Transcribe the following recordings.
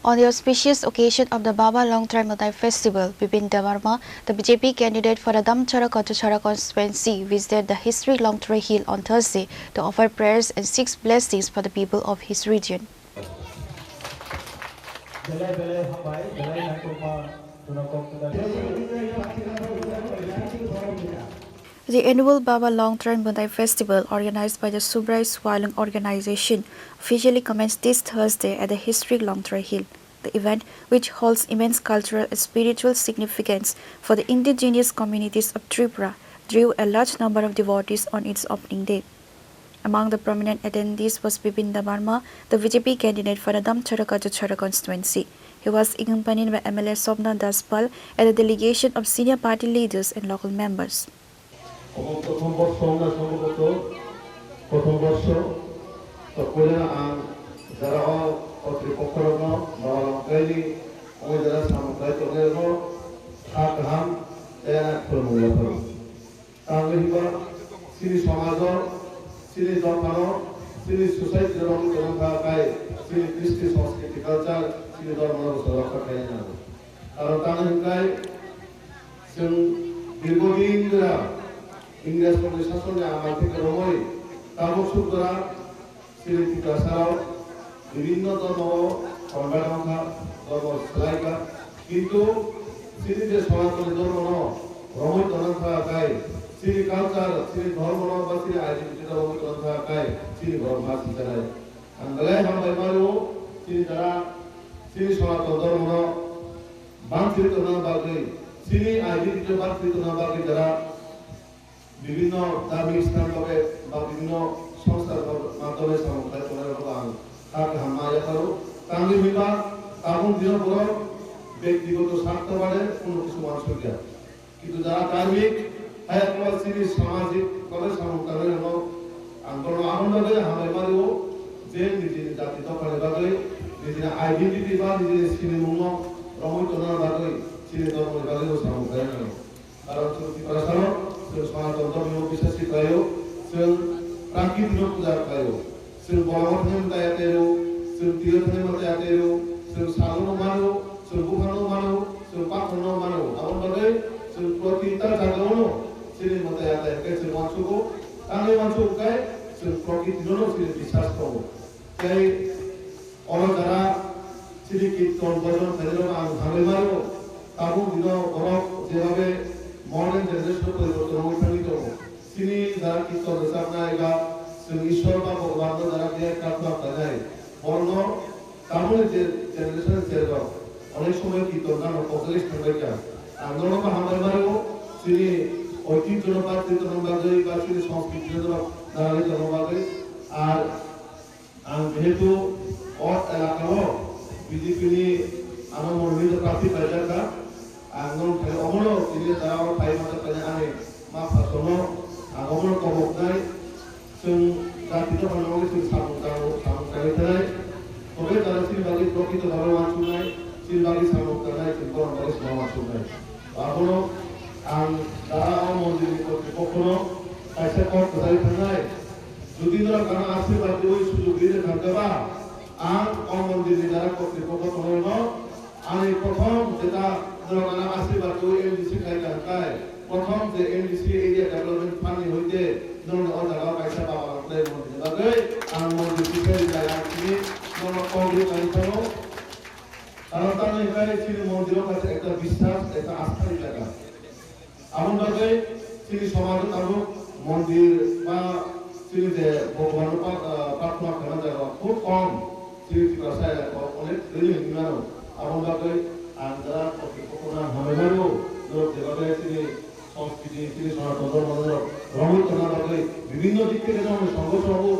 On the auspicious occasion of the Baba Long Trimaltai Festival, Bipin Debarma, the BJP candidate for the Damchara Kottachara constituency, visited the historic Longtrai Hill on Thursday to offer prayers and seek blessings for the people of his region. The annual Baba Long Trimaltai Festival, organized by the Subrai Swailung organization, officially commenced this Thursday at the historic Longtrai Hill. The event, which holds immense cultural and spiritual significance for the indigenous communities of Tripura, drew a large number of devotees on its opening day. Among the prominent attendees was Bipin Debarma, the BJP candidate for the Damchara Kottachara constituency. He was accompanied by MLA Sobna Daspal and a delegation of senior party leaders and local members. প্রথম বর্ষ আমরা সম্ভবত প্রথম বর্ষ তো কোলেনা আন যারা কর্তৃপক্ষরণ বাবালঙ্কাইনি ওই যারা সামুদায় তগেরন সাতহাম এনা ফর্মুলাফর তাঙ্গিবা সিনি সমাজ সিনি দফানো সিনি সোসাইটি রং তরঙ্গাকায় সিনি কৃষ্টি সংস্কৃতি কালচার সিনি ধর্ম রক্ষা খায় না কারণ তাঙ্গিবায় जों দীর্ঘদিন ধরে इंग्रेजफोरनि शासननि आमाय থেকে রময় তাবসুকরা সিলেটি কাসারাও বিভিন্ন ধর্ম সংগঠনকা ধর্ম সলাইকা কিন্তু সিলেটে সনাতনী ধর্ম রময় তনথা কাই সিলি কালচার সিলি ধর্ম বা সিলি আইডেন্টিটি রময় তনথা কাই সিলি ধর্ম সিতারাই আঙ্গলে হামবাই মারু সিলি যারা সিলি সনাতন ধর্ম বাঞ্ছিত না বাগৈ সিলি আইডেন্টিটি বাঞ্ছিত না বাগৈ যারা বিভিন্ন ধার্মিক স্থান হবে বা বিভিন্ন সংস্থার মাধ্যমে সমন্বয় করার প্রধান তাকে হামায়া করো তাঙ্গি বিবা কারণ দিন পর ব্যক্তিগত স্বার্থ বাড়ে কোনো কিছু মানুষ গিয়া কিন্তু যারা ধার্মিক একবার সিরিজ সামাজিক ভাবে সমন্বয়ের আন্দোলন আনন্দে হামায় মারিও যে নিজের জাতি দখলে বাগে নিজের আইডেন্টিটি বা নিজের সিনে মুন্ন রমতনা বাগে সিনে ধর্ম বাগেও সমন্বয় করে কারণ চুক্তি করা ছাড়া সনাতন ধর্মীয় বিশ্বাসী কায়ো जों प्राकृतिक पूजा कायो जों बलवथन दायातेरो जों तीर्थन मतायातेरो जों सागनो मानो जों बुखानो मानो जों पाखनो मानो आवन बागै जों प्रतिता जागावनो सिरि मतायाते के जों मानसुको तांगे मानसु काय जों प्रकृतिनो सिरि বিশ্বাস করব তাই অনজারা সিরি কীর্তন ভজন ফেরো আং ভাবে মারো তাবু দিন বরক যেভাবে মডার্ন জেনারেশন পরিবর্তন হইতানি তো সিনি যারা কীর্তন সামনাইবা जों ঈশ্বর বা ভগবান যারা দিয়ে প্রার্থনা করে বর্ণ তাহলে যে জেনারেশন যেরো অনেক সময় কীর্তন গান পপুলার থাকবে কি আন্দোলন বা হামার মারো সিনি ঐতিহ্য বা কীর্তন বাজে বা সিনি সংস্কৃতি দাঁড়ালে জনবাগে আর যেহেতু এলাকাও বিজেপি আমার মনোনীত প্রার্থী পাইজাকা আন্দোলন অমর তিনি যারা পাই মাত্র পাই আনে মা ফাসনো অমর কবকনাই जों জাতিতে বানালে जों সামুদায়িক থানায় তবে যারা সিলবাগি প্রকৃত ভাবে মানসুনাই সিলবাগি সামুদায়িক जों গণবাগি সমাজসুনাই এখনো যারা মন্দির কর্তৃপক্ষনো কাছে কর্তৃপক্ষ থানায় যদি তারা কারণ আশীর্বাদ ওই সুযোগ দিয়ে থাকবা আর মন্দিরে যারা কর্তৃপক্ষ থানায় আমি প্রথম যেটা জনগণের আশীর্বাদ ওই এমডিসি খাইকায় প্রথম যে এমডিসি এরিয়া ডেভেলপমেন্ট ফান্ড হইতে জনগণ জায়গা পয়সা পাওয়া লাগবে মন্দির লাগে আর মন্দির পিছিয়ে জায়গা তিনি কংগ্রেস আইতানো কারণ তার এখানে তিনি মন্দিরের কাছে একটা বিশ্বাস একটা আস্থার জায়গা এমন ভাবে তিনি সমাজ আরো মন্দির বা তিনি যে ভগবানের প্রার্থনা করার জায়গা খুব কম তিনি ভাষায় অনেক রিলিং নিমানো এমন ভাবে আর যারা কর্তৃপক্ষরা হামেবারও যেভাবে তিনি সংস্কৃতি তিনি সনাতন ধর্ম রমণ করার ভাবে বিভিন্ন দিক থেকে যেমন সংঘর্ষ হবো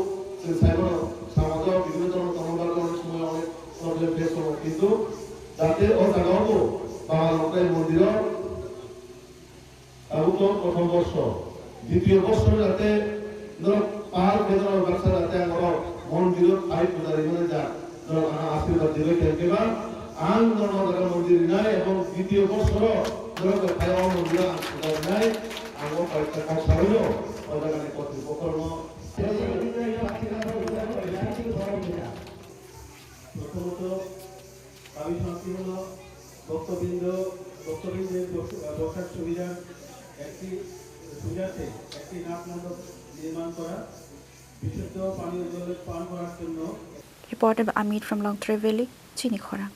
সমাজ বিভিন্ন ধরনের কর্মকাণ্ড অনেক সময় অনেক প্রবলেম ফেস করবো কিন্তু যাতে ও জায়গা হবো বাবা লোকের মন্দির প্রথম বর্ষ দ্বিতীয় বর্ষ যাতে পাহাড় বেদনার ব্যবসা যাতে আমার মন্দির আই পূজারী মানে যা আশীর্বাদ দিবে কেন আন ধর্ম মন্দির নাই এবং দ্বিতীয় বর্ষর খাওয়া মন্দির নাই আমার কয়েকটা কথা হইল ওই কর্তৃপক্ষ প্রথমত দাবি সমাপ্তি হলো ভক্তবৃন্দের বসার সুবিধার্থে একটি নাট মণ্ডপ নির্মাণ করা, বিশুদ্ধ পানীয় জল পান করার জন্য। Reported by Amit from Longtray Valley, Chini Khora.